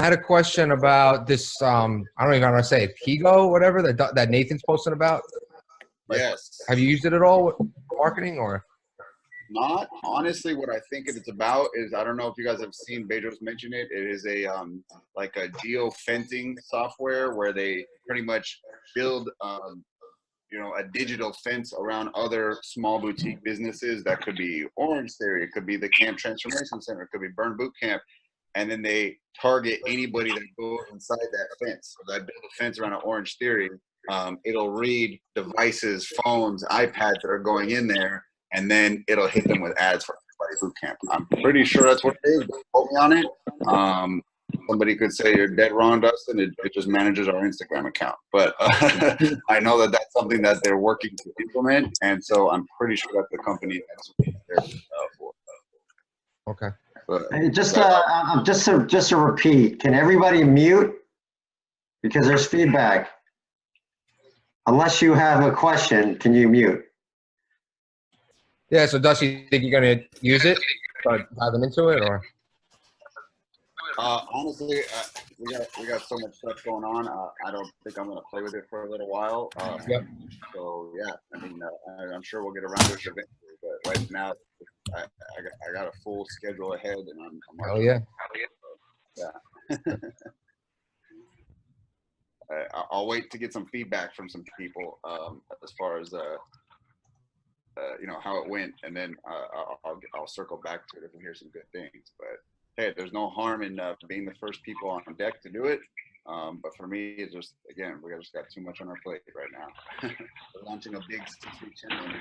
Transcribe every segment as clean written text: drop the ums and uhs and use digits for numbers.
I had a question about this. I don't even know how to say it. Kigo, whatever that Nathan's posting about. Like, Yes. have you used it at all with marketing or? Not honestly. What I think it's about is, I don't know if you guys have seen Bedros mention it. It is a like a geo fencing software where they pretty much build a digital fence around other small boutique businesses. That could be Orange Theory, it could be the Camp Transformation Center, it could be Burn Boot Camp, and then they target anybody that goes inside that fence. So that build a fence around an Orange Theory. It'll read devices, phones, iPads that are going in there, and then it'll hit them with ads for everybody's boot camp. I'm pretty sure that's what it is. Don't quote me on it. Somebody could say you're dead wrong, Dustin. It just manages our Instagram account. But I know that that's something that they're working to implement, and so I'm pretty sure that's the company that's there for. Okay. But, hey, just to repeat, can everybody mute? Because there's feedback. Unless you have a question, can you mute? Yeah. So, Dusty, you think you're gonna use it? Start diving into it, or? Honestly, we got so much stuff going on. I don't think I'm gonna play with it for a little while. Yep. So yeah, I mean, I'm sure we'll get around to it eventually. But right now, I got a full schedule ahead, and I'm Oh yeah. Yeah. I'll wait to get some feedback from some people as far as how it went, and then I'll circle back to it if we hear some good things. But hey, there's no harm in being the first people on deck to do it. But for me, it's just, again, we just got too much on our plate right now. We're launching a big 6-week challenge.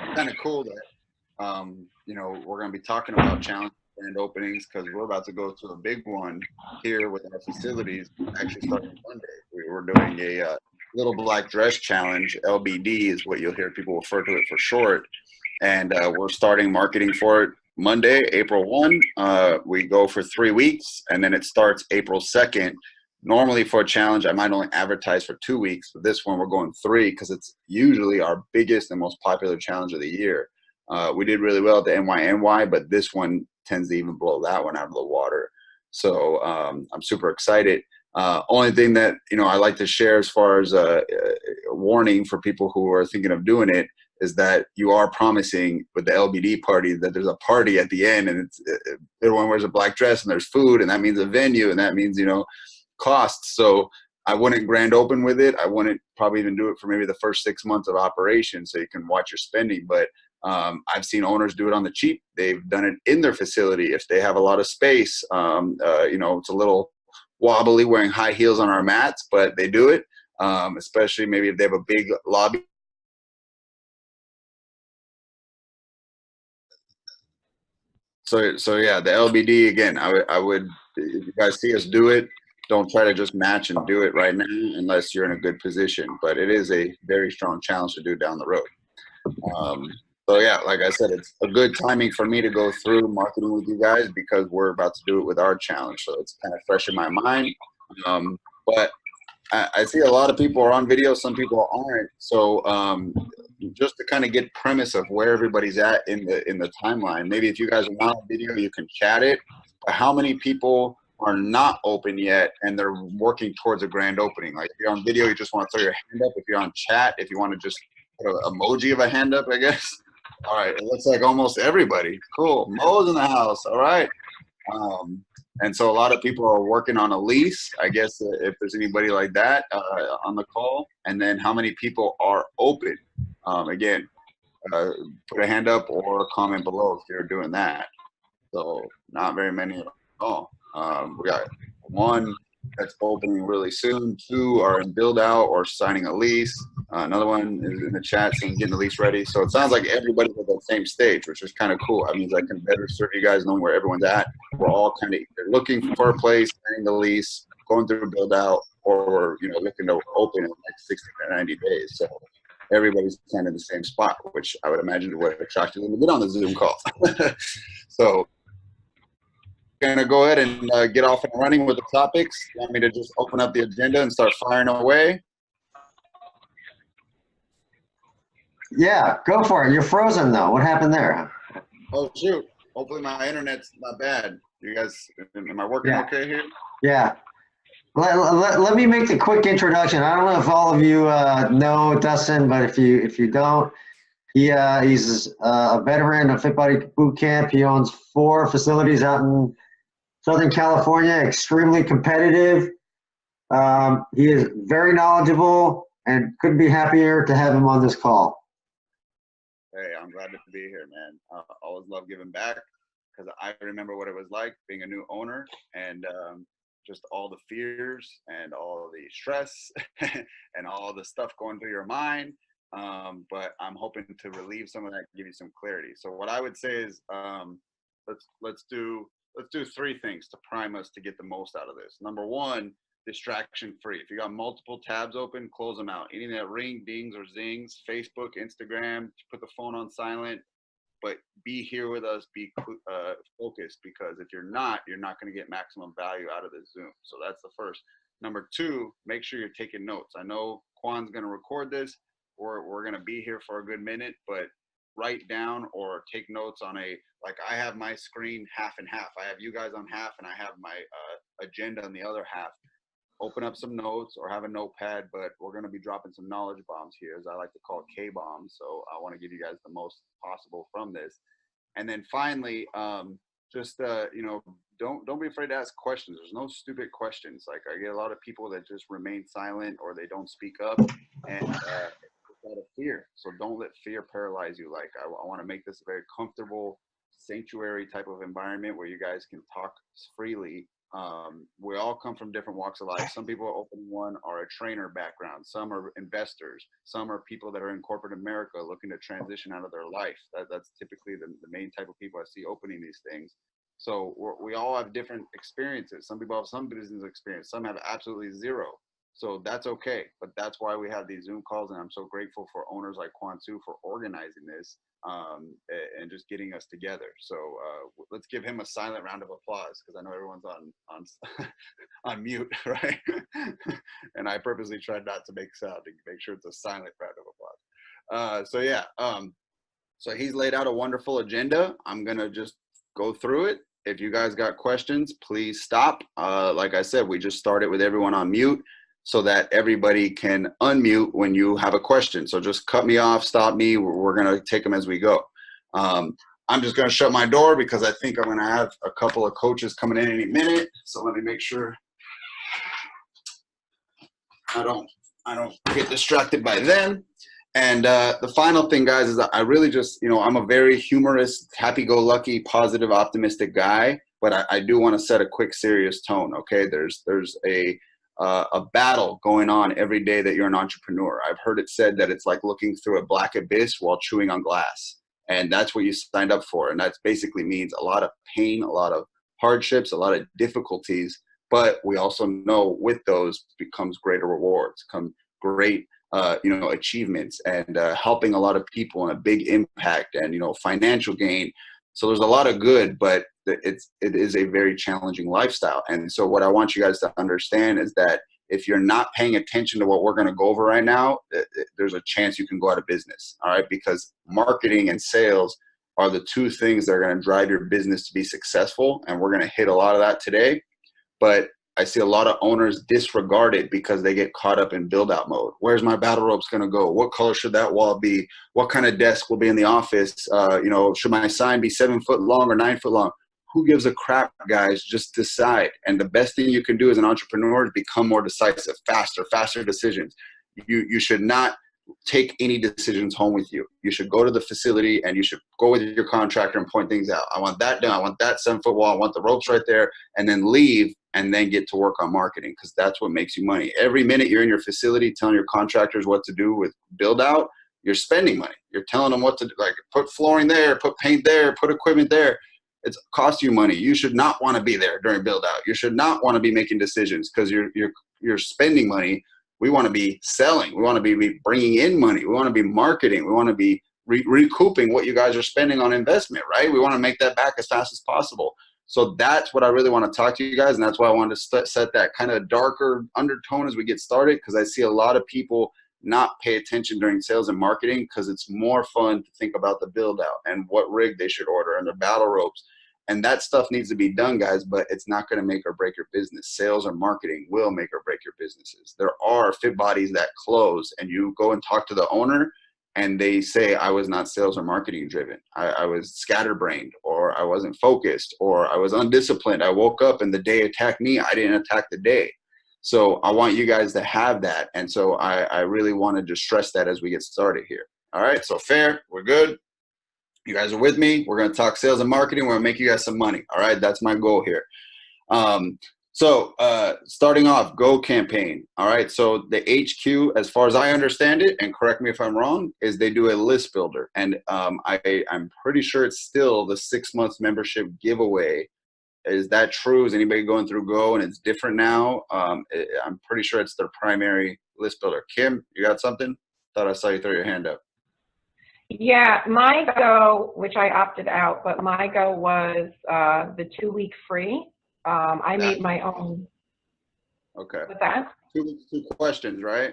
It's kind of cool that we're going to be talking about challenge grand openings, because we're about to go to a big one here with our facilities, actually starting Monday. We're doing a little black dress challenge. LBD is what you'll hear people refer to it for short. And we're starting marketing for it Monday, April 1. We go for 3 weeks, and then it starts April 2nd. Normally for a challenge, I might only advertise for 2 weeks, but this one we're going 3 because it's usually our biggest and most popular challenge of the year. We did really well at the NYNY, but this one tends to even blow that one out of the water. So I'm super excited. Only thing that I like to share as far as a warning for people who are thinking of doing it is that you are promising with the LBD party that there's a party at the end, and everyone wears a black dress, and there's food, and that means a venue, and that means costs. So I wouldn't grand open with it. I wouldn't probably even do it for maybe the first 6 months of operation, so you can watch your spending. But I've seen owners do it on the cheap. They've done it in their facility if they have a lot of space. It's a little wobbly wearing high heels on our mats, but they do it, especially maybe if they have a big lobby. So yeah, the LBD, again, I would, if you guys see us do it, don't try to just match and do it right now unless you're in a good position. But it is a very strong challenge to do down the road. So yeah, like I said, it's a good timing for me to go through marketing with you guys because we're about to do it with our challenge. So it's kind of fresh in my mind. But I see a lot of people are on video, some people aren't. So just to kind of get premise of where everybody's at in the timeline, maybe if you guys are not on video, you can chat it. But how many people are not open yet and they're working towards a grand opening? Like if you're on video, you just want to throw your hand up. If you're on chat, if you want to just put an emoji of a hand up, I guess. All right, it looks like almost everybody. Cool. Mo's in the house. All right. And so a lot of people are working on a lease, I guess, if there's anybody like that on the call. And then how many people are open? Again, put a hand up or comment below if you're doing that. So not very many at all. We got 1 that's opening really soon. 2 are in build out or signing a lease. Another one is in the chat saying getting the lease ready. So it sounds like everybody's at the same stage, which is kind of cool. That means I can better serve you guys knowing where everyone's at. We're all kind of either looking for a place, signing the lease, going through build out, or we're looking to open in the next 60 to 90 days. So everybody's kind of in the same spot, which I would imagine would attract them to get on the Zoom call. So going to go ahead and get off and running with the topics. You want me to just open up the agenda and start firing away? Yeah, go for it. You're frozen though. What happened there? Oh shoot! Hopefully my internet's not bad. You guys, am I working okay here? Yeah. Let me make the quick introduction. I don't know if all of you know Dustin, but if you don't, he's a veteran of Fit Body Boot Camp. He owns 4 facilities out in Southern California, extremely competitive. He is very knowledgeable and couldn't be happier to have him on this call. Hey, I'm glad to be here, man. Always love giving back because I remember what it was like being a new owner and just all the fears and all the stress and all the stuff going through your mind. But I'm hoping to relieve some of that, give you some clarity. So what I would say is let's do 3 things to prime us to get the most out of this. Number 1, distraction free. If you got multiple tabs open, close them out. Anything that ring, dings, or zings, Facebook, Instagram, put the phone on silent, but be here with us, be focused, because if you're not going to get maximum value out of this Zoom. So that's the first. Number 2, make sure you're taking notes. I know Quan's going to record this. We're going to be here for a good minute, but write down or take notes on like I have my screen half and half. I have you guys on half and I have my agenda on the other half. Open up some notes or have a notepad, but we're going to be dropping some knowledge bombs here, as I like to call K-bombs. So I want to give you guys the most possible from this. And then finally, don't be afraid to ask questions. There's no stupid questions. Like I get a lot of people that just remain silent or they don't speak up, and it's out of fear. So don't let fear paralyze you. Like I want to make this a very comfortable sanctuary type of environment where you guys can talk freely. We all come from different walks of life. Some people are opening one are a trainer background. Some are investors. Some are people that are in corporate America looking to transition out of their life. That's typically the main type of people I see opening these things. So we all have different experiences. Some people have some business experience. Some have absolutely zero. So that's okay. But that's why we have these Zoom calls. And I'm so grateful for owners like Quan Tzu for organizing this and just getting us together. So let's give him a silent round of applause because I know everyone's on on mute, right? And I purposely tried not to make sound to make sure it's a silent round of applause. So he's laid out a wonderful agenda. I'm gonna just go through it. If you guys got questions, please stop. Like I said, we just started with everyone on mute so that everybody can unmute when you have a question. So just cut me off, stop me. We're going to take them as we go. I'm just going to shut my door because I think I'm going to have a couple of coaches coming in any minute. So let me make sure I don't get distracted by them. And the final thing, guys, is that I really just, I'm a very humorous, happy-go-lucky, positive, optimistic guy, but I do want to set a quick, serious tone, okay? There's a battle going on every day that you're an entrepreneur. I've heard it said that it's like looking through a black abyss while chewing on glass. And that's what you signed up for. And that basically means a lot of pain, a lot of hardships, a lot of difficulties. But we also know with those becomes greater rewards, come great achievements and helping a lot of people and a big impact and, financial gain. So there's a lot of good, but it is a very challenging lifestyle. And so what I want you guys to understand is that if you're not paying attention to what we're going to go over right now, there's a chance you can go out of business. All right. Because marketing and sales are the 2 things that are going to drive your business to be successful. And we're going to hit a lot of that today. But I see a lot of owners disregard it because they get caught up in build out mode. Where's my battle ropes going to go? What color should that wall be? What kind of desk will be in the office? Should my sign be 7 foot long or 9 foot long? Who gives a crap, guys? Just decide. And the best thing you can do as an entrepreneur is become more decisive, faster decisions. You should not take any decisions home with you. You should go to the facility and you should go with your contractor and point things out. I want that done. I want that 7 foot wall. I want the ropes right there, and then leave and then get to work on marketing because that's what makes you money. Every minute you're in your facility telling your contractors what to do with build out, you're spending money. You're telling them what to do, like put flooring there, put paint there, put equipment there. It's cost you money. You should not want to be there during build out. You should not want to be making decisions because you're spending money. We want to be selling. We want to be bringing in money. We want to be marketing. We want to be recouping what you guys are spending on investment, right? We want to make that back as fast as possible. So that's what I really want to talk to you guys. And that's why I wanted to set that kind of darker undertone as we get started, because I see a lot of people not pay attention during sales and marketing because it's more fun to think about the build out and what rig they should order and their battle ropes. And that stuff needs to be done, guys, but it's not going to make or break your business. Sales or marketing will make or break your businesses. There are fit bodies that close, and you go and talk to the owner, and they say, I was not sales or marketing driven. I was scatterbrained, or I wasn't focused, or I was undisciplined. I woke up and the day attacked me. I didn't attack the day. So I want you guys to have that. And so I really wanted to stress that as we get started here. All right, so fair, we're good. You guys are with me. We're going to talk sales and marketing. We're going to make you guys some money. All right, that's my goal here. So starting off, Go campaign. All right, so the HQ, as far as I understand it, and correct me if I'm wrong, is they do a list builder. And I'm pretty sure it's still the 6 months membership giveaway. Is that true? Is anybody going through Go and it's different now? I'm pretty sure it's their primary list builder. Kim, you got something? Thought I saw you throw your hand up. Yeah, my Go, which I opted out, but my Go was the 2-week free. I made my own. Okay. With that? 2 weeks, 2 questions, right?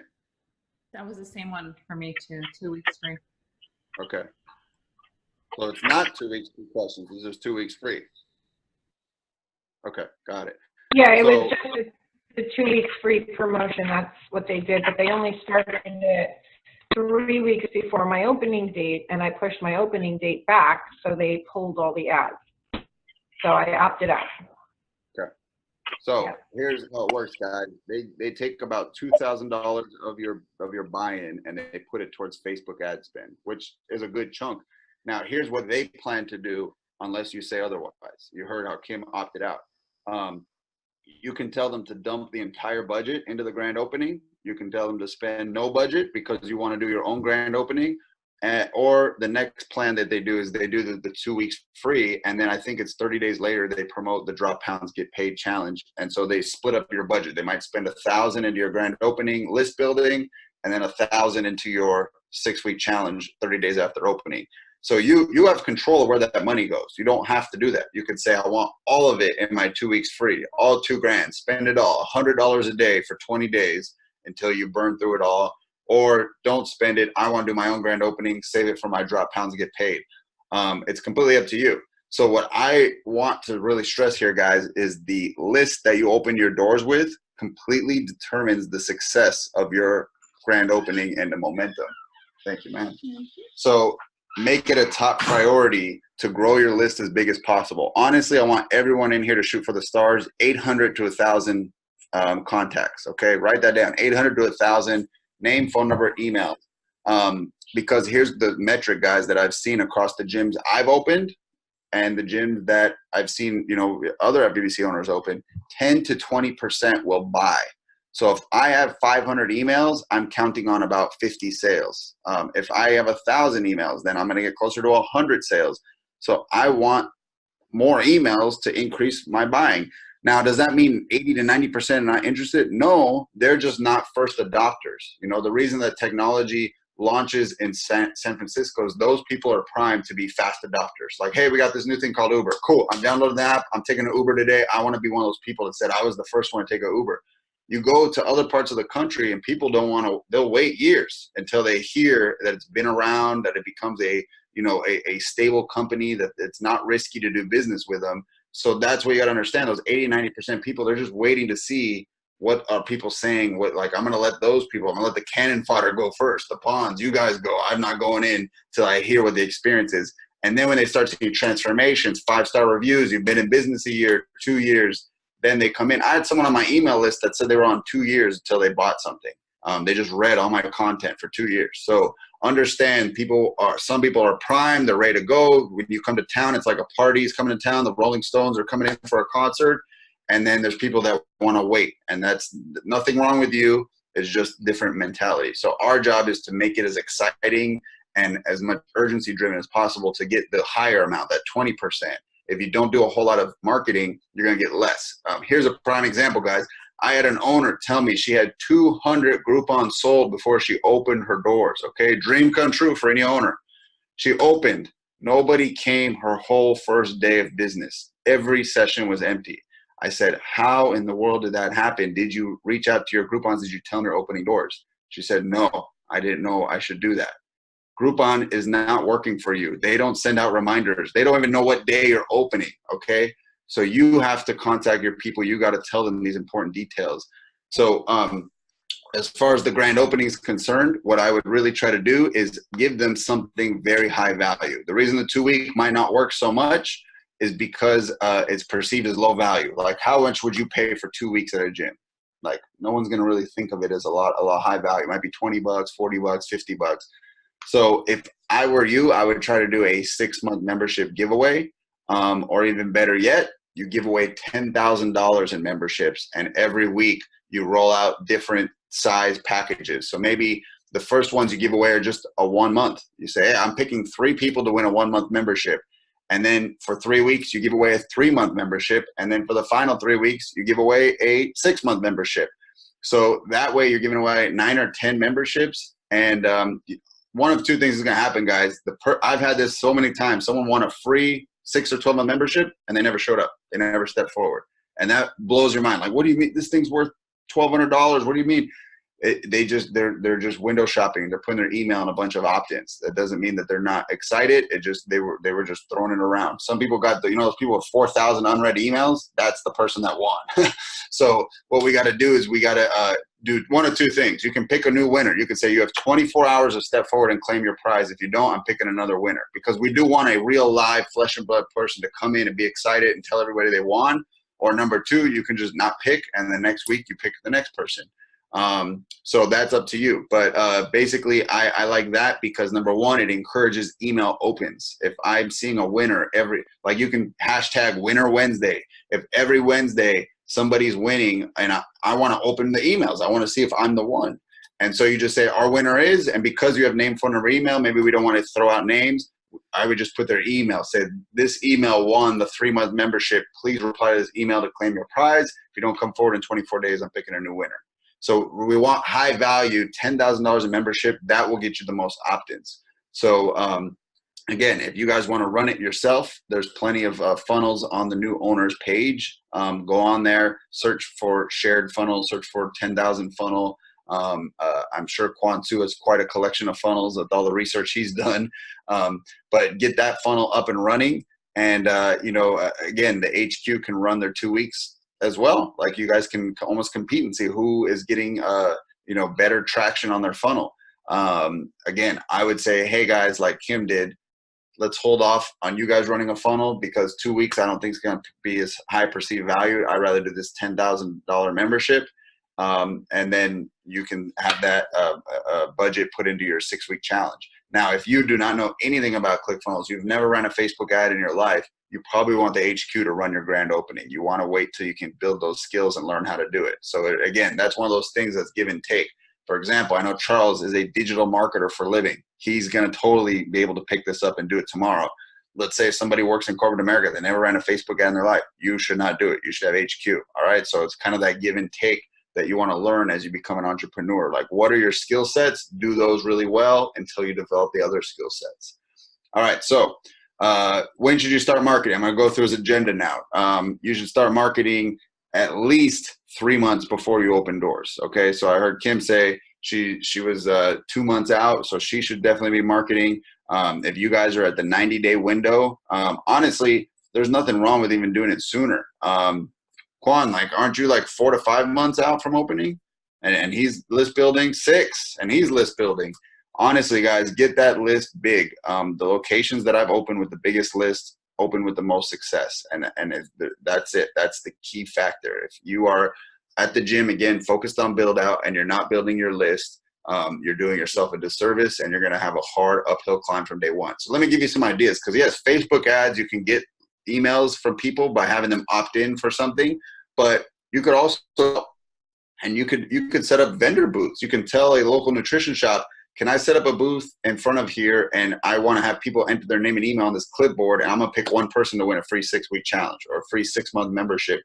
That was the same one for me too. 2 weeks free. Okay. So it's not 2 weeks, 2 questions. It's just 2 weeks free. Okay, got it. Yeah, it was just the 2 weeks free promotion. That's what they did, but they only started it 3 weeks before my opening date, and I pushed my opening date back, so they pulled all the ads. So I opted out. Okay. So yeah. Here's how it works, guys. They take about $2,000 of your buy-in and they put it towards Facebook ad spend, which is a good chunk. Now, here's what they plan to do unless you say otherwise. You heard how Kim opted out. You can tell them to dump the entire budget into the grand opening. You can tell them to spend no budget because you want to do your own grand opening. Or the next plan that they do is they do the 2 weeks free. And then I think it's 30 days later, they promote the Drop Pounds Get Paid challenge. And so they split up your budget. They might spend $1,000 into your grand opening list building and then $1,000 into your 6-week challenge 30 days after opening. So you have control of where that money goes. You don't have to do that. You could say, I want all of it in my 2 weeks free, all $2,000, spend it all, $100 a day for 20 days until you burn through it all, or don't spend it. I want to do my own grand opening, save it for my Drop Pounds to get paid. It's completely up to you. So what I want to really stress here, guys, is the list that you open your doors with completely determines the success of your grand opening and the momentum. Thank you, man. So make it a top priority to grow your list as big as possible. Honestly, I want everyone in here to shoot for the stars, 800 to 1,000 contacts, okay? Write that down, 800 to 1,000, name, phone number, email. Because here's the metric, guys, that I've seen across the gyms I've opened and the gyms that I've seen, other FWBC owners open, 10 to 20% will buy. So if I have 500 emails, I'm counting on about 50 sales. If I have 1,000 emails, then I'm going to get closer to 100 sales. So I want more emails to increase my buying. Now, does that mean 80 to 90% are not interested? No, they're just not first adopters. The reason that technology launches in San Francisco is those people are primed to be fast adopters. Like, hey, we got this new thing called Uber. Cool, I'm downloading the app. I'm taking an Uber today. I want to be one of those people that said I was the first one to take an Uber. You go to other parts of the country and people don't want to, they'll wait years until they hear that it's been around, that it becomes a stable company, that it's not risky to do business with them. So that's what you got to understand. Those 80, 90% people, they're just waiting to see what are people saying. I'm going to let those people, I'm going to let the cannon fodder go first. The pawns, you guys go. I'm not going in till I hear what the experience is. And then when they start seeing transformations, 5-star reviews, you've been in business a year, 2 years, then they come in. I had someone on my email list that said they were on 2 years until they bought something. They just read all my content for 2 years. So understand, some people are primed, they're ready to go. When you come to town, it's like a party is coming to town. The Rolling Stones are coming in for a concert. And then there's people that want to wait. And that's nothing wrong with you. It's just different mentality. So our job is to make it as exciting and as much urgency driven as possible to get the higher amount, that 20%. If you don't do a whole lot of marketing, you're going to get less. Here's a prime example, guys. I had an owner tell me she had 200 Groupons sold before she opened her doors. Okay, dream come true for any owner. She opened. Nobody came her whole first day of business. Every session was empty. I said, how in the world did that happen? Did you reach out to your Groupons? Did you tell them you're opening doors? She said, no, I didn't know I should do that. Groupon is not working for you. They don't send out reminders. They don't even know what day you're opening, okay? So you have to contact your people. You got to tell them these important details. So as far as the grand opening is concerned, what I would really try to do is give them something very high value. The reason the 2 week might not work so much is because it's perceived as low value. Like, how much would you pay for 2 weeks at a gym? Like, no one's going to really think of it as a lot high value. It might be 20 bucks, 40 bucks, 50 bucks. So if I were you, I would try to do a 6-month membership giveaway, or even better yet, you give away $10,000 in memberships, and every week you roll out different size packages. So maybe the first ones you give away are just a 1 month. You say, hey, I'm picking 3 people to win a 1 month membership. And then for 3 weeks, you give away a 3-month membership. And then for the final 3 weeks, you give away a 6-month membership. So that way you're giving away 9 or 10 memberships. And one of 2 things is going to happen, guys. I've had this so many times. Someone won a free 6 or 12 month membership and they never showed up. They never stepped forward. And that blows your mind. Like, what do you mean? This thing's worth $1,200. What do you mean? They're just window shopping. They're putting their email in a bunch of opt-ins. That doesn't mean that they're not excited. It just they were just throwing it around. Some people got those people with 4,000 unread emails. That's the person that won. So what we got to do is we got to do 1 of 2 things. You can pick a new winner. You can say you have 24 hours to step forward and claim your prize. If you don't, I'm picking another winner, because we do want a real live flesh and blood person to come in and be excited and tell everybody they won. Or number 2, you can just not pick, and the next week you pick the next person. So that's up to you. But basically, I like that because, number 1, it encourages email opens. If I'm seeing a winner like you can hashtag Winner Wednesday. If every Wednesday somebody's winning and I want to open the emails, I want to see if I'm the one. And so you just say our winner is, and because you have name, phone number, email, maybe we don't want to throw out names. I would just put their email, say this email won the 3-month membership. Please reply to this email to claim your prize. If you don't come forward in 24 days, I'm picking a new winner. So we want high value, $10,000 in membership. That will get you the most opt-ins. So again, if you guys want to run it yourself, there's plenty of funnels on the new owners page. Go on there, search for shared funnel, search for 10,000 funnel. I'm sure Kwansu has quite a collection of funnels with all the research he's done. But get that funnel up and running. And, again, the HQ can run their 2 weeks as well. Like, you guys can almost compete and see who is getting, better traction on their funnel. Again, I would say, hey guys, like Kim did, let's hold off on you guys running a funnel, because 2 weeks, I don't think it's going to be as high perceived value. I'd rather do this $10,000 membership. And then you can have that budget put into your 6-week challenge. Now, if you do not know anything about ClickFunnels, you've never ran a Facebook ad in your life, you probably want the HQ to run your grand opening. You want to wait till you can build those skills and learn how to do it. So again, that's one of those things that's give and take. For example, I know Charles is a digital marketer for a living. He's going to totally be able to pick this up and do it tomorrow. Let's say if somebody works in corporate America, they never ran a Facebook ad in their life. You should not do it. You should have HQ. All right. So it's kind of that give and take that you want to learn as you become an entrepreneur. Like, what are your skill sets? Do those really well until you develop the other skill sets. All right. So when should you start marketing? I'm going to go through his agenda now. You should start marketing at least 3 months before you open doors. Okay. So I heard Kim say she was 2 months out. So she should definitely be marketing. If you guys are at the 90-day window, honestly, there's nothing wrong with even doing it sooner. Quan, like, aren't you like 4 to 5 months out from opening? And he's list building 6, and he's list building. Honestly, guys, get that list big. The locations that I've opened with the biggest list open with the most success, and that's it. That's the key factor. If you are at the gym, again, focused on build out, and you're not building your list, you're doing yourself a disservice, and you're going to have a hard uphill climb from day one. So let me give you some ideas, because yes, Facebook ads, you can get emails from people by having them opt in for something, but you could also, and you could set up vendor booths. You can tell a local nutrition shop, can I set up a booth in front of here, and I want to have people enter their name and email on this clipboard, and I'm going to pick one person to win a free 6-week challenge or a free 6-month membership.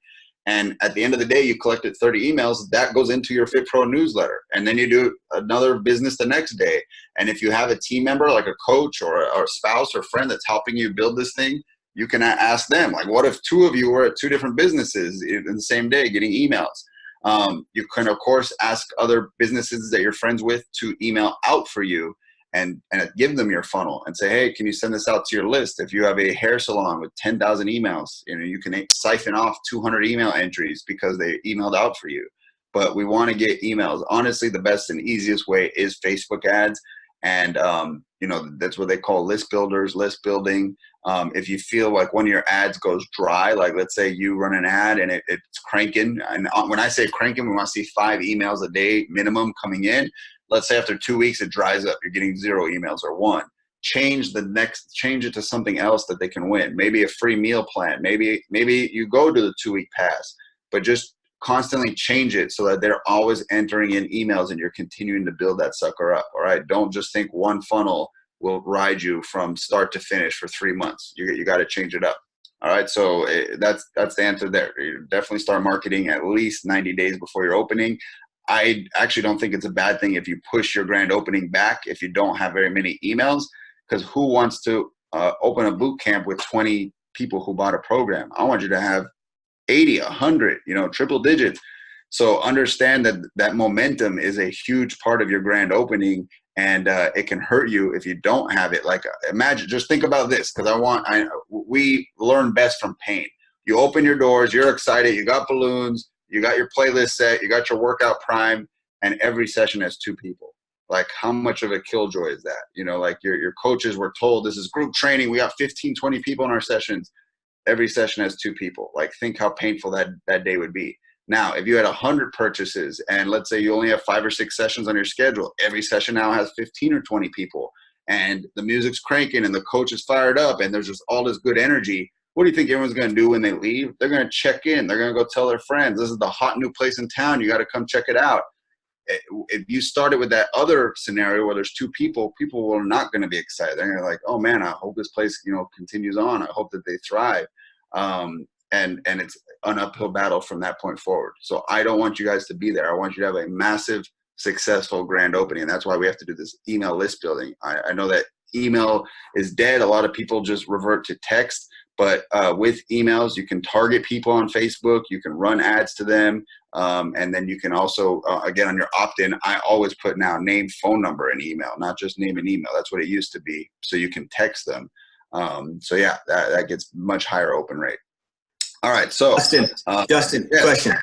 And at the end of the day, you collected 30 emails. That goes into your Fit Pro newsletter. And then you do another business the next day. And if you have a team member, like a coach or a spouse or friend that's helping you build this thing, you can ask them, like, what if 2 of you were at 2 different businesses in the same day getting emails? You can, of course, ask other businesses that you're friends with to email out for you. and give them your funnel and say, hey, can you send this out to your list? If you have a hair salon with 10,000 emails, you can siphon off 200 email entries because they emailed out for you. But we want to get emails. Honestly, the best and easiest way is Facebook ads. And, that's what they call list builders, list building. If you feel like one of your ads goes dry, like let's say you run an ad and it's cranking. And when I say cranking, we want to see 5 emails a day minimum coming in. Let's say after 2 weeks, it dries up. You're getting 0 emails or 1. Change it to something else that they can win. Maybe a free meal plan. Maybe you go to the 2-week pass, but just constantly change it so that they're always entering in emails and you're continuing to build that sucker up. All right. Don't just think one funnel will ride you from start to finish for 3 months. You got to change it up. All right. So that's the answer there. You definitely start marketing at least 90 days before your opening. I actually don't think it's a bad thing if you push your grand opening back if you don't have very many emails, because who wants to open a boot camp with 20 people who bought a program? I want you to have 80, 100, triple digits. So understand that momentum is a huge part of your grand opening, and it can hurt you if you don't have it. Like imagine, just think about this, because we learn best from pain. You open your doors, you're excited, you got balloons, you got your playlist set, you got your workout prime, and every session has 2 people. Like how much of a killjoy is that? Like your coaches were told this is group training. We got 15, 20 people in our sessions. Every session has 2 people. Like think how painful that day would be. Now, if you had 100 purchases and let's say you only have 5 or 6 sessions on your schedule, every session now has 15 or 20 people, and the music's cranking and the coach is fired up and there's just all this good energy. What do you think everyone's going to do when they leave? They're going to check in. They're going to go tell their friends, this is the hot new place in town. You got to come check it out. If you started with that other scenario where there's 2 people, people are not going to be excited. They're going to be like, oh man, I hope this place, continues on. I hope that they thrive. And it's an uphill battle from that point forward. So I don't want you guys to be there. I want you to have a massive, successful grand opening. And that's why we have to do this email list building. I know that email is dead. A lot of people just revert to text. But with emails, you can target people on Facebook. You can run ads to them. And then you can also, again, on your opt-in, I always put now name, phone number, and email, not just name and email. That's what it used to be. So you can text them. So yeah, that gets much higher open rate. All right. So Dustin, yeah. Question.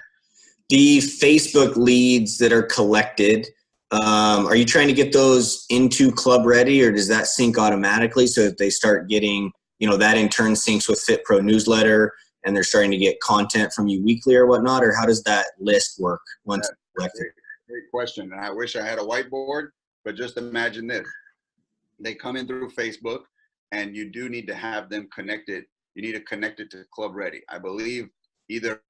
The Facebook leads that are collected, are you trying to get those into Club Ready, or does that sync automatically? So if they start getting, that in turn syncs with Fit Pro newsletter and they're starting to get content from you weekly or whatnot, or how does that list work once collected? Great question. And I wish I had a whiteboard, but just imagine this. They come in through Facebook and you do need to have them connected. You need to connect it to Club Ready. I believe either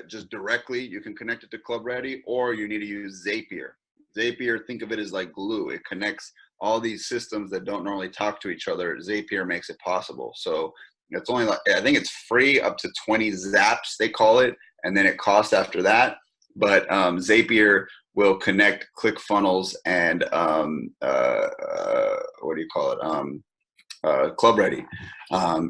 just directly you can connect it to Club Ready, or you need to use Zapier. Zapier, think of it as like glue. It connects all these systems that don't normally talk to each other. Zapier makes it possible. So it's only I think it's free up to 20 zaps, they call it, and then it costs after that. But Zapier will connect ClickFunnels and what do you call it? Club Ready,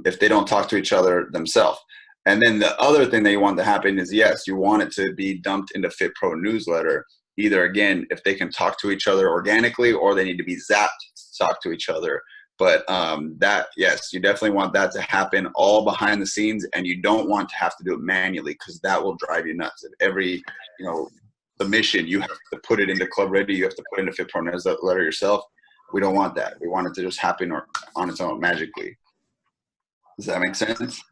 if they don't talk to each other themselves. And then the other thing that you want to happen is, yes, you want it to be dumped into Fit Pro newsletter, either, again, if they can talk to each other organically, or they need to be zapped to talk to each other. But yes, you definitely want that to happen all behind the scenes, and you don't want to have to do it manually, because that will drive you nuts. If every, submission, you have to put it into Club Ready, you have to put it into Fit Pro newsletter yourself. We don't want that. We want it to just happen on its own magically. Does that make sense?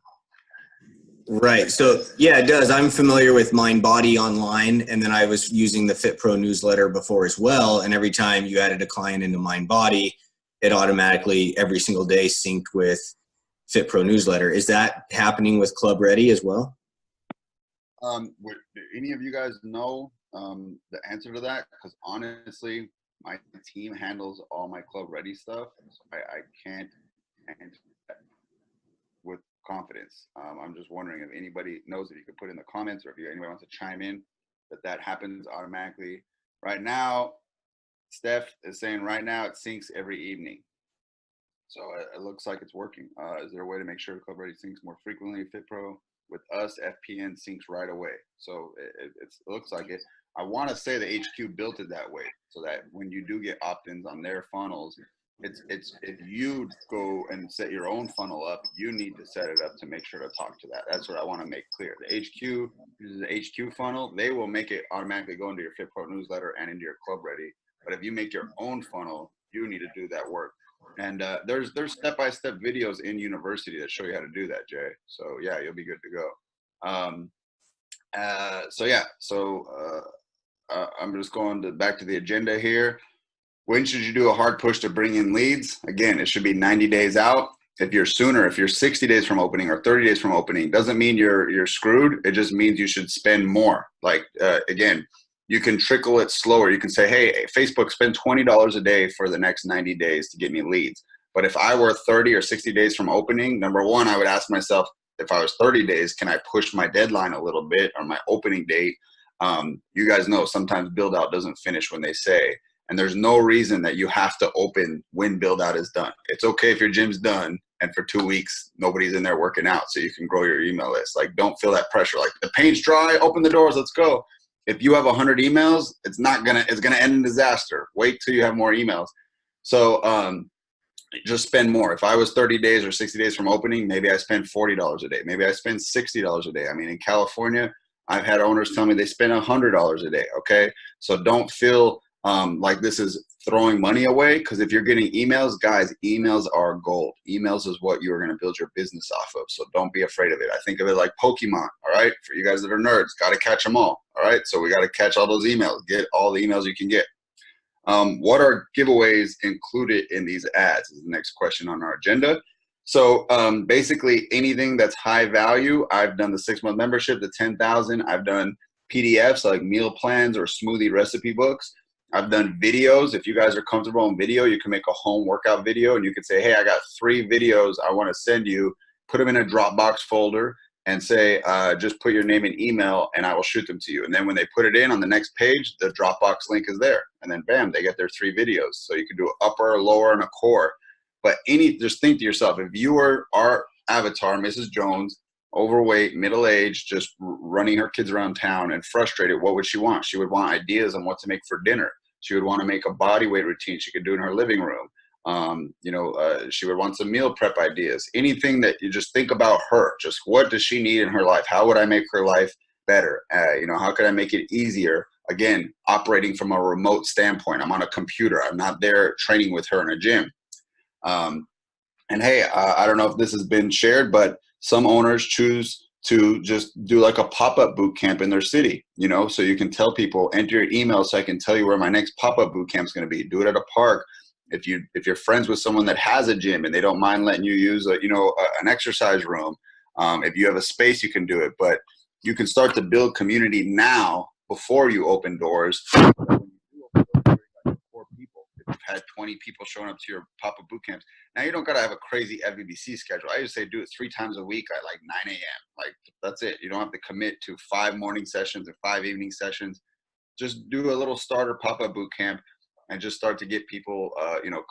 Right. So yeah, it does. I'm familiar with MindBody online, and then I was using the Fit Pro newsletter before as well. And every time you added a client into MindBody, it automatically every single day synced with Fit Pro newsletter. Is that happening with Club Ready as well? Do any of you guys know the answer to that? Because honestly, my team handles all my Club Ready stuff. So I can't answer that with confidence. I'm just wondering if anybody knows, if you could put in the comments, or if anybody wants to chime in that happens automatically. Right now, Steph is saying right now it syncs every evening. So it looks like it's working. Is there a way to make sure Club Ready syncs more frequently? Fit Pro With us, FPN syncs right away. So it looks like it. I want to say the HQ built it that way so that when you do get opt-ins on their funnels, it's if you go and set your own funnel up, you need to set it up to make sure to talk to that. That's what I want to make clear. The HQ uses the HQ funnel. They will make it automatically go into your FitPro newsletter and into your Club Ready. But if you make your own funnel, you need to do that work. And there's step-by-step videos in university that show you how to do that, Jay. So yeah, you'll be good to go. I'm just going back to the agenda here. When should you do a hard push to bring in leads? Again, it should be 90 days out. If you're sooner, if you're 60 days from opening or 30 days from opening, doesn't mean you're screwed. It just means you should spend more. Like again, you can trickle it slower. You can say, hey, Facebook, spend $20 a day for the next 90 days to get me leads. But if I were 30 or 60 days from opening, number one, I would ask myself, if I was 30 days, can I push my deadline a little bit or my opening date? You guys know sometimes build out doesn't finish when they say, and there's no reason that you have to open when build out is done. It's okay if your gym's done and for 2 weeks, nobody's in there working out so you can grow your email list. Like, don't feel that pressure. Like, the paint's dry, open the doors, let's go. If you have 100 emails, it's gonna end in disaster. Wait till you have more emails. So just spend more. If I was 30 days or 60 days from opening, maybe I spend $40 a day. Maybe I spend $60 a day. I mean, in California, I've had owners tell me they spend $100 a day, okay? So don't feel like this is throwing money away, because if you're getting emails, guys, emails are gold. Emails is what you are going to build your business off of, so don't be afraid of it. I think of it like Pokemon, all right? For you guys that are nerds, got to catch them all right? So we got to catch all those emails. Get all the emails you can get. What are giveaways included in these ads is the next question on our agenda. So basically anything that's high value. I've done the 6-month membership, the 10,000. I've done PDFs like meal plans or smoothie recipe books. I've done videos. If you guys are comfortable in video, you can make a home workout video and you can say, hey, I got 3 videos I want to send you. Put them in a Dropbox folder and say, just put your name and email and I will shoot them to you. And then when they put it in on the next page, the Dropbox link is there. And then bam, they get their 3 videos. So you can do an upper, lower, and a core. But just think to yourself, if you were our avatar, Mrs. Jones, overweight, middle-aged, just running her kids around town and frustrated, what would she want? She would want ideas on what to make for dinner. She would want to make a body weight routine she could do in her living room. She would want some meal prep ideas. Anything that you just think about her, just what does she need in her life? How would I make her life better? How could I make it easier? Again, operating from a remote standpoint. I'm on a computer. I'm not there training with her in a gym. And hey, I don't know if this has been shared, but some owners choose to just do like a pop-up boot camp in their city, so you can tell people, enter your email so I can tell you where my next pop-up boot camp is going to be. Do it at a park. If you're friends with someone that has a gym and they don't mind letting you use an exercise room, if you have a space, you can do it. But you can start to build community now before you open doors. If you've had 20 people showing up to your pop-up boot camps, now you don't got to have a crazy FVBC schedule. I just say do it 3 times a week at like 9 a.m. Like, that's it. You don't have to commit to 5 morning sessions or 5 evening sessions. Just do a little starter pop-up boot camp and just start to get people,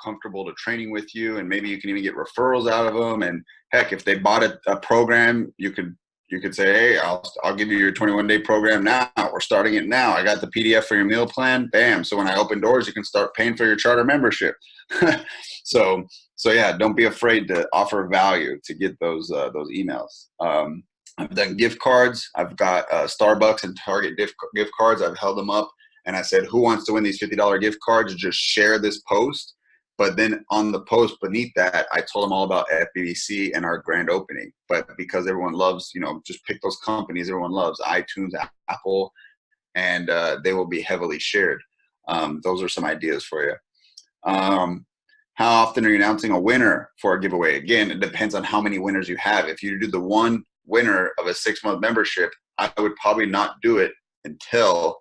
comfortable to training with you. And maybe you can even get referrals out of them. And heck, if they bought a program, you could say, hey, I'll give you your 21-day program now. We're starting it now. I got the PDF for your meal plan. Bam. So when I open doors, you can start paying for your charter membership. So yeah, don't be afraid to offer value to get those emails. I've done gift cards. I've got Starbucks and Target gift cards. I've held them up and I said, who wants to win these $50 gift cards? Just share this post. But then on the post beneath that, I told them all about FBBC and our grand opening. But because everyone loves, just pick those companies everyone loves, iTunes, Apple, and they will be heavily shared. Those are some ideas for you. How often are you announcing a winner for a giveaway? Again, it depends on how many winners you have. If you do the one winner of a 6-month membership, I would probably not do it until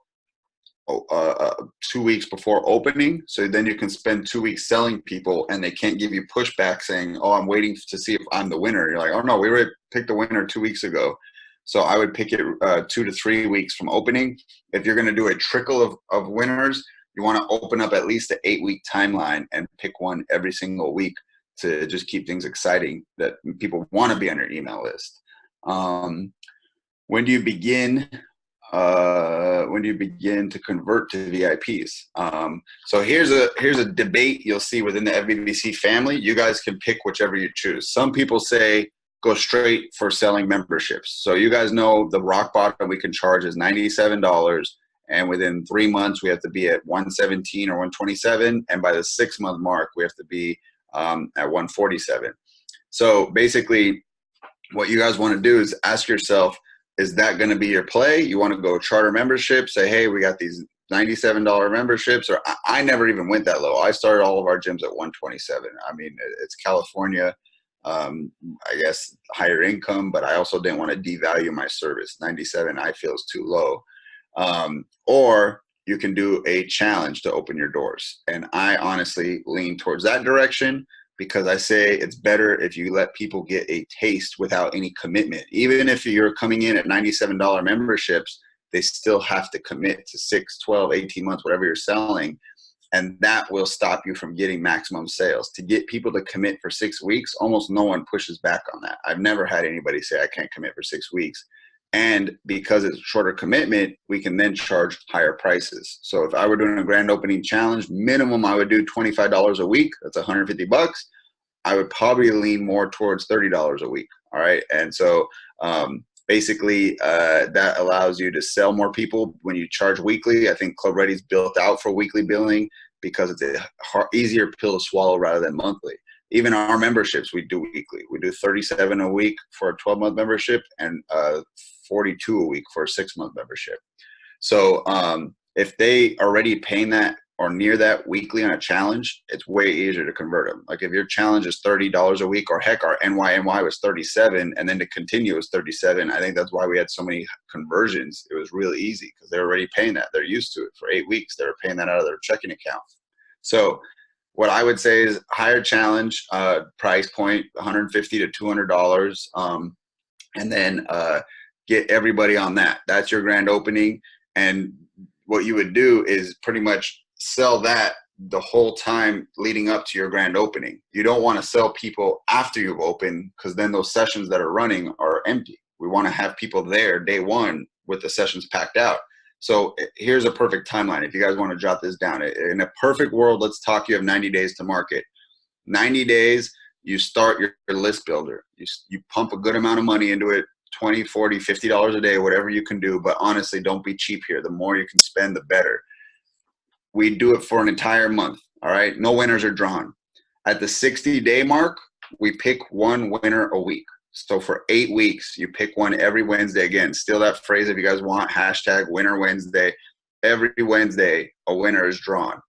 2 weeks before opening. So then you can spend 2 weeks selling people and they can't give you pushback saying, oh, I'm waiting to see if I'm the winner. You're like, oh no, we already picked the winner 2 weeks ago. So I would pick it 2 to 3 weeks from opening. If you're going to do a trickle of winners, you want to open up at least an 8-week timeline and pick one every single week to just keep things exciting that people want to be on your email list. when do you begin to convert to VIPs? So here's a debate you'll see within the FBBC family. You guys can pick whichever you choose. Some people say go straight for selling memberships. So you guys know the rock bottom we can charge is $97, and within 3 months we have to be at 117 or 127, and by the 6-month mark we have to be at 147. So basically, what you guys want to do is ask yourself, is that going to be your play? You want to go charter membership, say, hey, we got these $97 memberships, or I never even went that low. I started all of our gyms at 127. I mean, it's California, I guess higher income, but I also didn't want to devalue my service. 97 I feel is too low. Or you can do a challenge to open your doors. And I honestly lean towards that direction, because I say it's better if you let people get a taste without any commitment. Even if you're coming in at $97 memberships, they still have to commit to 6, 12, 18 months, whatever you're selling. And that will stop you from getting maximum sales. To get people to commit for 6 weeks, almost no one pushes back on that. I've never had anybody say I can't commit for 6 weeks. And because it's shorter commitment, we can then charge higher prices. So if I were doing a grand opening challenge, minimum I would do $25 a week. That's $150. I would probably lean more towards $30 a week. All right. And so basically that allows you to sell more people when you charge weekly. I think Club Ready's built out for weekly billing because it's a easier pill to swallow rather than monthly. Even our memberships, we do weekly. We do $37 a week for a 12-month membership and $42 a week for a 6-month membership. So if they are already paying that or near that weekly on a challenge, it's way easier to convert them. Like if your challenge is $30 a week, or heck, our NYNY was 37, and then to continue was 37. I think that's why we had so many conversions. It was really easy because they're already paying that. They're used to it. For 8 weeks, they were paying that out of their checking account. So what I would say is higher challenge price point, $150 to $200, and then get everybody on that. That's your grand opening. And what you would do is pretty much sell that the whole time leading up to your grand opening. You don't want to sell people after you've opened, because then those sessions that are running are empty. We want to have people there day one with the sessions packed out. So here's a perfect timeline. If you guys want to jot this down, in a perfect world, let's talk, you have 90 days to market. 90 days, you start your list builder. You pump a good amount of money into it, $20, $40, $50 a day, whatever you can do. But honestly, don't be cheap here. The more you can spend, the better. We do it for an entire month. All right. No winners are drawn. At the 60-day mark, we pick one winner a week. So for 8 weeks, you pick one every Wednesday. Again, steal that phrase if you guys want, hashtag Winner Wednesday. Every Wednesday, a winner is drawn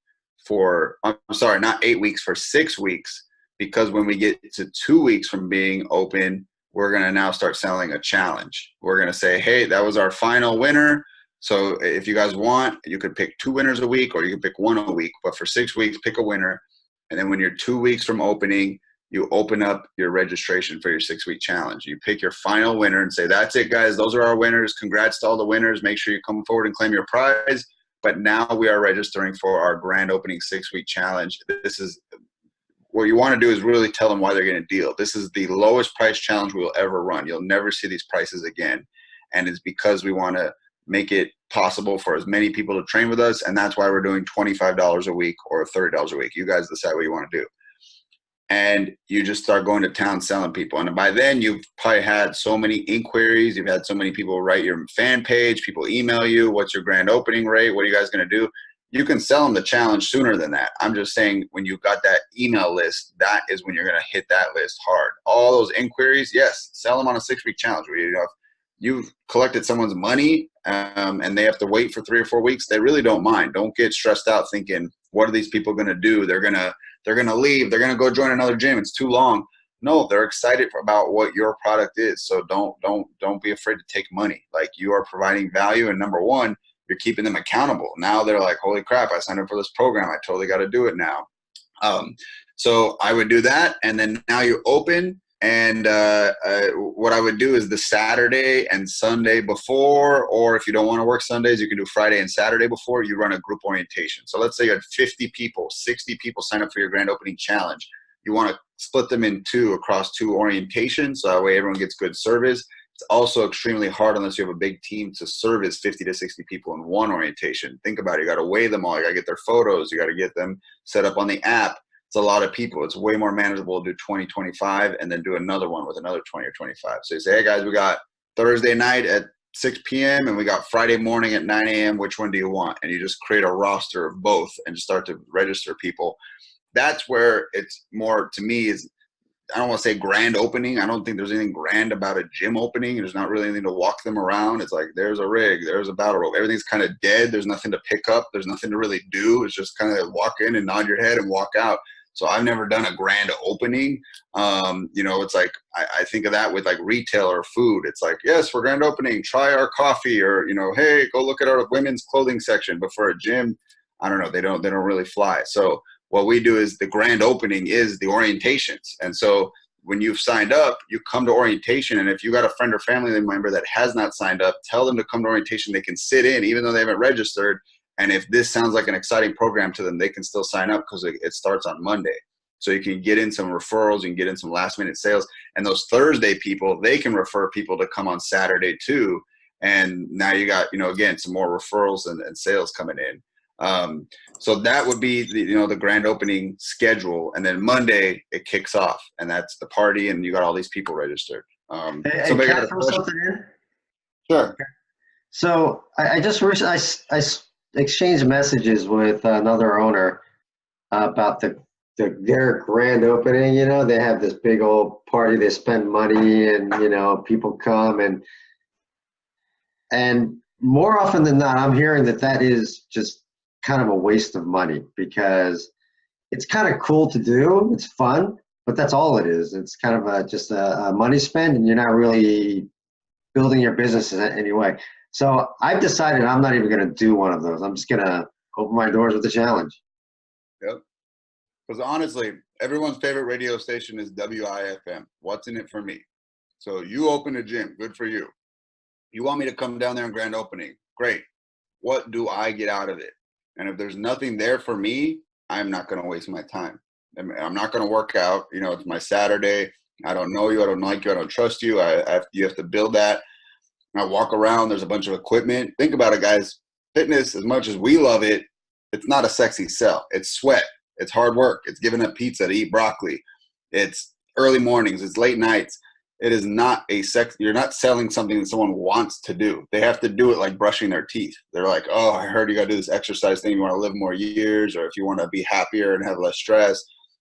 for, I'm sorry, not 8 weeks, for 6 weeks, because when we get to 2 weeks from being open, we're going to now start selling a challenge. We're going to say, hey, that was our final winner. So if you guys want, you could pick 2 winners a week, or you can pick 1 a week. But for 6 weeks, pick a winner. And then when you're 2 weeks from opening, you open up your registration for your 6-week challenge. You pick your final winner and say, that's it, guys. Those are our winners. Congrats to all the winners. Make sure you come forward and claim your prize. But now we are registering for our grand opening 6-week challenge. This is what you want to do, is really tell them why they're getting a deal. This is the lowest price challenge we will ever run. You'll never see these prices again. And it's because we want to make it possible for as many people to train with us. And that's why we're doing $25 a week or $30 a week. You guys decide what you want to do. And you just start going to town selling people. And by then, you've probably had so many inquiries. You've had so many people write your fan page. People email you, what's your grand opening rate? What are you guys going to do? You can sell them the challenge sooner than that. I'm just saying, when you've got that email list, that is when you're going to hit that list hard. All those inquiries, yes, sell them on a 6-week challenge. Where, you know, if you've collected someone's money and they have to wait for 3 or 4 weeks, they really don't mind. Don't get stressed out thinking, what are these people going to do? They're going to leave. They're going to go join another gym. It's too long. No, they're excited about what your product is. So don't be afraid to take money. Like, you are providing value. And number one, you're keeping them accountable. Now they're like, holy crap, I signed up for this program. I totally got to do it now. So I would do that. And then now you open. And what I would do is the Saturday and Sunday before, or if you don't want to work Sundays, you can do Friday and Saturday before, you run a group orientation. So let's say you had 50 people, 60 people sign up for your grand opening challenge. You want to split them in 2 across 2 orientations. So that way everyone gets good service. It's also extremely hard unless you have a big team to service 50 to 60 people in one orientation. Think about it. You got to weigh them all. You got to get their photos. You got to get them set up on the app. It's a lot of people. It's way more manageable to do 20, 25, and then do another one with another 20 or 25. So you say, hey guys, we got Thursday night at 6 p.m. and we got Friday morning at 9 a.m. Which one do you want? And you just create a roster of both and just start to register people. That's where it's more, to me, is, I don't want to say grand opening. I don't think there's anything grand about a gym opening. There's not really anything to walk them around. It's like, there's a rig, there's a battle rope. Everything's kind of dead. There's nothing to pick up. There's nothing to really do. It's just kind of walk in and nod your head and walk out. So I've never done a grand opening. You know, it's like, I think of that with like retail or food. It's like, yes, we're grand opening, try our coffee, or, you know, hey, go look at our women's clothing section. But for a gym, I don't know, they don't really fly. So what we do is the grand opening is the orientations. And so when you've signed up, you come to orientation. And if you got a friend or family member that has not signed up, tell them to come to orientation. They can sit in, even though they haven't registered. And if this sounds like an exciting program to them, they can still sign up because it starts on Monday. So you can get in some referrals, you can get in some last minute sales. And those Thursday people, they can refer people to come on Saturday too. And now you got, you know, again, some more referrals and sales coming in. So that would be the, you know, the grand opening schedule. And then Monday it kicks off, and that's the party, and you got all these people registered. Hey, can I throw something in? Sure. So I just recently I exchanged messages with another owner about their grand opening. You know, they have this big old party, they spend money, and, you know, people come, and more often than not, I'm hearing that is just kind of a waste of money, because it's kind of cool to do, it's fun, but that's all it is. It's kind of just a money spend, and you're not really building your business in any way. So I've decided I'm not even going to do one of those. I'm just going to open my doors with a challenge. Yep. Because honestly, everyone's favorite radio station is WIFM. What's in it for me? So you open a gym, good for you. You want me to come down there and grand opening, great. What do I get out of it? And if there's nothing there for me, I'm not going to waste my time. I'm not going to work out. You know, it's my Saturday. I don't know you. I don't like you. I don't trust you. You have to build that. I walk around. There's a bunch of equipment. Think about it, guys. Fitness, as much as we love it, it's not a sexy sell. It's sweat. It's hard work. It's giving up pizza to eat broccoli. It's early mornings. It's late nights. It is not a you're not selling something that someone wants to do. They have to do it like brushing their teeth. They're like, oh, I heard you got to do this exercise thing. You want to live more years, or if you want to be happier and have less stress,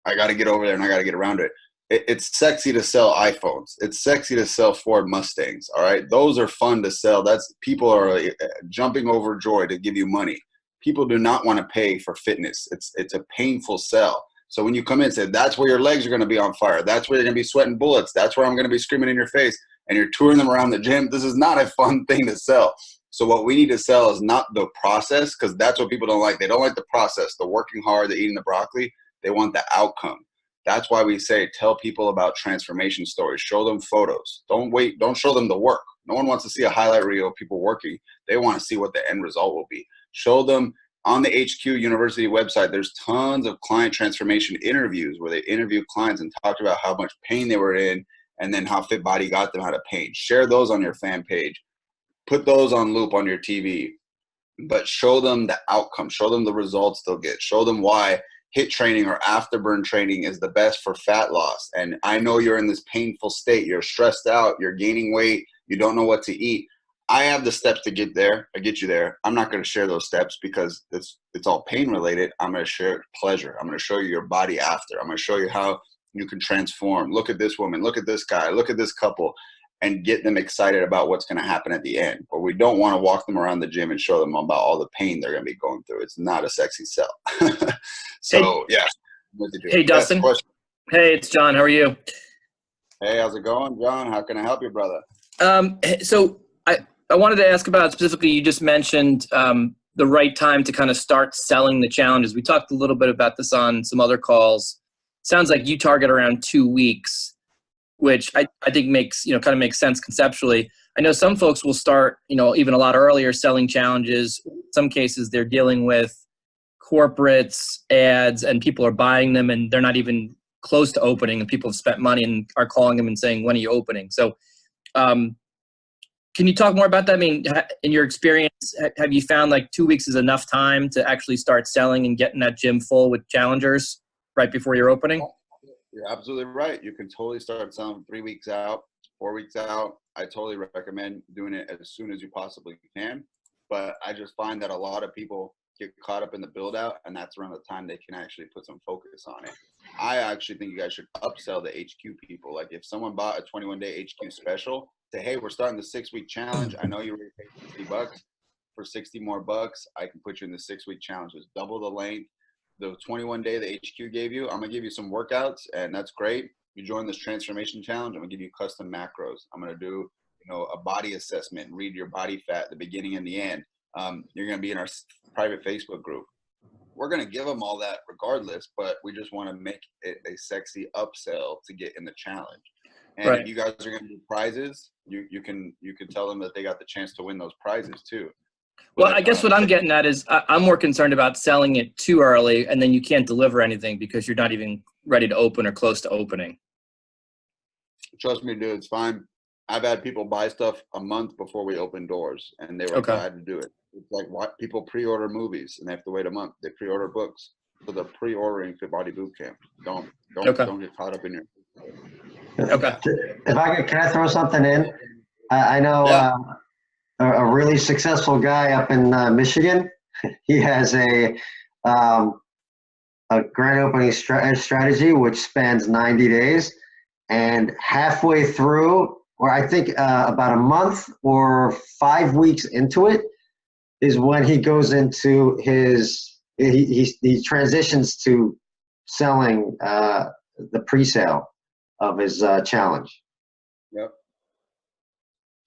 I got to get over there and I got to get around it. It's sexy to sell iPhones. It's sexy to sell Ford Mustangs. All right. Those are fun to sell. People are jumping over joy to give you money. People do not want to pay for fitness. It's a painful sell. So when you come in and say, that's where your legs are going to be on fire, that's where you're going to be sweating bullets, that's where I'm going to be screaming in your face, and you're touring them around the gym, this is not a fun thing to sell. So what we need to sell is not the process, because that's what people don't like. They don't like the process, the working hard, the eating the broccoli. They want the outcome. That's why we say, tell people about transformation stories. Show them photos. Don't show them the work. No one wants to see a highlight reel of people working. They want to see what the end result will be. Show them. On the HQ University website, there's tons of client transformation interviews where they interview clients and talked about how much pain they were in, and then how FitBody got them out of pain. Share those on your fan page. Put those on loop on your TV. But show them the outcome. Show them the results they'll get. Show them why HIIT training or afterburn training is the best for fat loss. And I know you're in this painful state. You're stressed out. You're gaining weight. You don't know what to eat. I have the steps to get there. I get you there. I'm not going to share those steps because it's all pain related. I'm going to share pleasure. I'm going to show you your body after. I'm going to show you how you can transform. Look at this woman. Look at this guy. Look at this couple, and get them excited about what's going to happen at the end. But we don't want to walk them around the gym and show them about all the pain they're going to be going through. It's not a sexy sell. So, yeah. Hey, Dustin. Hey, it's John. How are you? Hey, how's it going, John? How can I help you, brother? So I wanted to ask about specifically, you just mentioned the right time to kind of start selling the challenges. We talked a little bit about this on some other calls. Sounds like you target around 2 weeks, which I think makes, kind of makes sense conceptually. I know some folks will start, even a lot earlier selling challenges. In some cases, they're dealing with corporates, ads, and people are buying them and they're not even close to opening, and people have spent money and are calling them and saying, when are you opening? So Can you talk more about that? I mean, in your experience, have you found like 2 weeks is enough time to actually start selling and getting that gym full with challengers right before your opening? You're absolutely right. You can totally start selling 3 weeks out, 4 weeks out. I totally recommend doing it as soon as you possibly can. But I just find that a lot of people get caught up in the build out, and that's around the time they can actually put some focus on it. I actually think you guys should upsell the HQ people. Like if someone bought a 21-day HQ special, say, hey, we're starting the 6-week challenge. I know you already paid $60. For 60 more bucks, I can put you in the 6-week challenge. It's double the length. The 21-day the HQ gave you, I'm gonna give you some workouts, and that's great. You join this transformation challenge, I'm gonna give you custom macros. I'm gonna do, a body assessment, read your body fat at the beginning and the end. You're gonna be in our private Facebook group. We're gonna give them all that regardless, but we just want to make it a sexy upsell to get in the challenge. And Right. if you guys are gonna do prizes, you can tell them that they got the chance to win those prizes too. Well, I guess what I'm getting at is I'm more concerned about selling it too early and then you can't deliver anything because you're not even ready to open or close to opening. Trust me, dude, it's fine. I've had people buy stuff a month before we open doors, and they were glad to do it. It's like what people pre-order movies, and they have to wait a month. They pre-order books, so they're pre-ordering Fit Body Boot Camp. Don't get caught up in your. Okay. If I could, can I throw something in? I know a really successful guy up in Michigan. He has a grand opening strategy which spans 90 days, and halfway through, or I think about a month or 5 weeks into it, is when he goes into he transitions to selling the pre-sale of his challenge. Yep.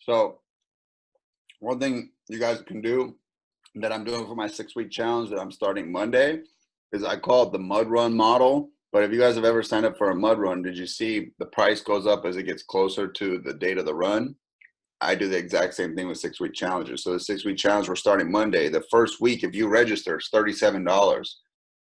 So one thing you guys can do that I'm doing for my 6-week challenge that I'm starting Monday is I call it the mud run model. But if you guys have ever signed up for a mud run, did you see the price goes up as it gets closer to the date of the run? I do the exact same thing with 6-week challenges. So the 6-week challenge, we're starting Monday. The first week, if you register, it's $37.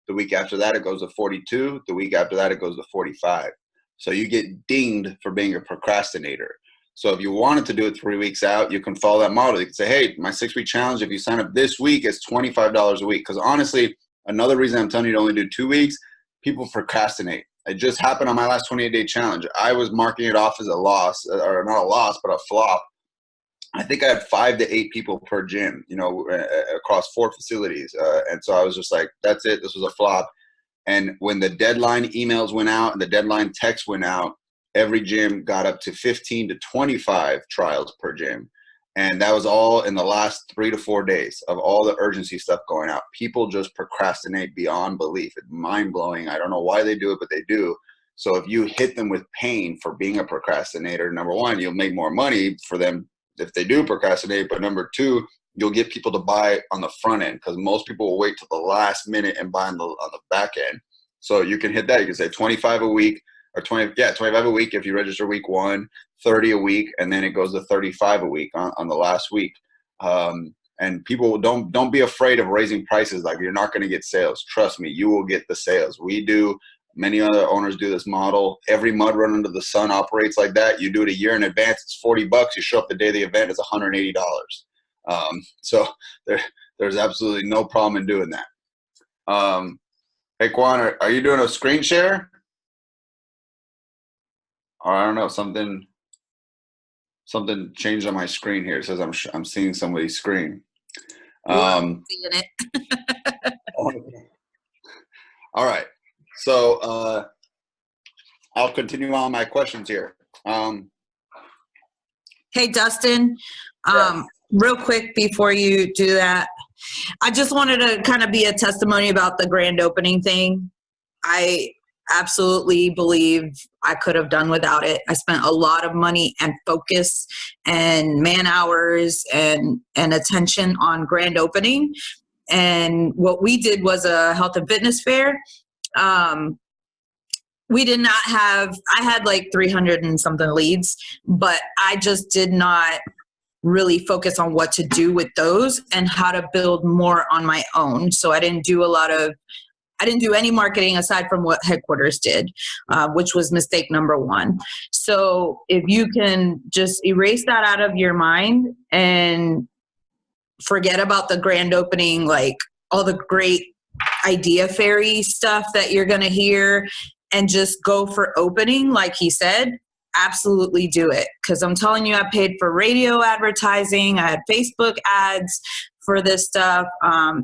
The week after that, it goes to $42. The week after that, it goes to $45. So you get dinged for being a procrastinator. So if you wanted to do it 3 weeks out, you can follow that model. You can say, hey, my 6-week challenge, if you sign up this week, it's $25 a week. Because honestly, another reason I'm telling you to only do 2 weeks, people procrastinate. It just happened on my last 28-day challenge. I was marking it off as a loss, or not a loss, but a flop. I think I had 5 to 8 people per gym, across 4 facilities. And so I was just like, that's it. This was a flop. And when the deadline emails went out and the deadline text went out, every gym got up to 15 to 25 trials per gym. And that was all in the last 3 to 4 days of all the urgency stuff going out. People just procrastinate beyond belief. It's mind-blowing. I don't know why they do it, but they do. So if you hit them with pain for being a procrastinator, number one, you'll make more money for them if they do procrastinate. But number two, you'll get people to buy on the front end, because most people will wait till the last minute and buy on the back end. So you can hit that. You can say 25 a week, or 25 a week if you register week 1, 30 a week, and then it goes to 35 a week on the last week. And people don't be afraid of raising prices. Like, you're not going to get sales. Trust me, you will get the sales. We do. Many other owners do this model. Every mud run under the sun operates like that. You do it a year in advance. It's $40. You show up the day of the event, it's $180. So there's absolutely no problem in doing that. Hey, Quan, are you doing a screen share? Or I don't know, something changed on my screen here. It says I'm seeing somebody's screen. Seeing it. All right. So I'll continue on my questions here. Hey, Dustin, real quick before you do that, I just wanted to kind of be a testimony about the grand opening thing. I absolutely believe I could have done without it. I spent a lot of money and focus and man hours and attention on grand opening. And what we did was a health and fitness fair. We did not have, I had like 300 and something leads, but I just did not really focus on what to do with those and how to build more on my own. So I didn't do a lot of I didn't do any marketing aside from what headquarters did, which was mistake number one. So if you can just erase that out of your mind and forget about the grand opening, like all the great idea fairy stuff that you're going to hear, and just go for opening, like he said, absolutely do it. Because I'm telling you, I paid for radio advertising. I had Facebook ads for this stuff.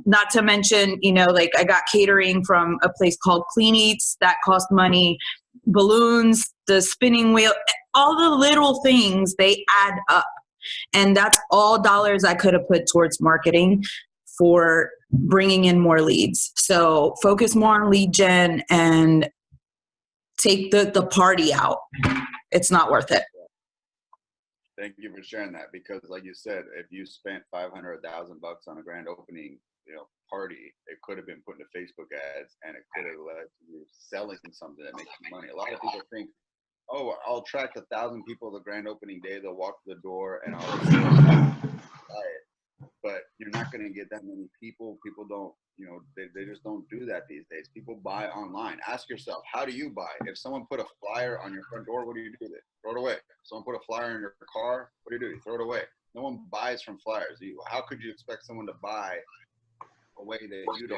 Not to mention, you know, like I got catering from a place called Clean Eats that cost money, balloons, the spinning wheel, all the little things, they add up. And that's all dollars I could have put towards marketing for bringing in more leads. So focus more on lead gen and take the party out. It's not worth it. Thank you for sharing that, because like you said, if you spent $500, $1,000 on a grand opening, you know, party, it could have been put into Facebook ads, and it could have led to you selling something that makes you money. A lot of people think, oh, I'll attract 1,000 people the grand opening day. They'll walk to the door and I'll buy it. But you're not going to get that many people. People don't, you know, they just don't do that these days. People buy online. Ask yourself, how do you buy? If someone put a flyer on your front door, what do you do with it? Throw it away. If someone put a flyer in your car, what do? You throw it away. No one buys from flyers. How could you expect someone to buy a way that you don't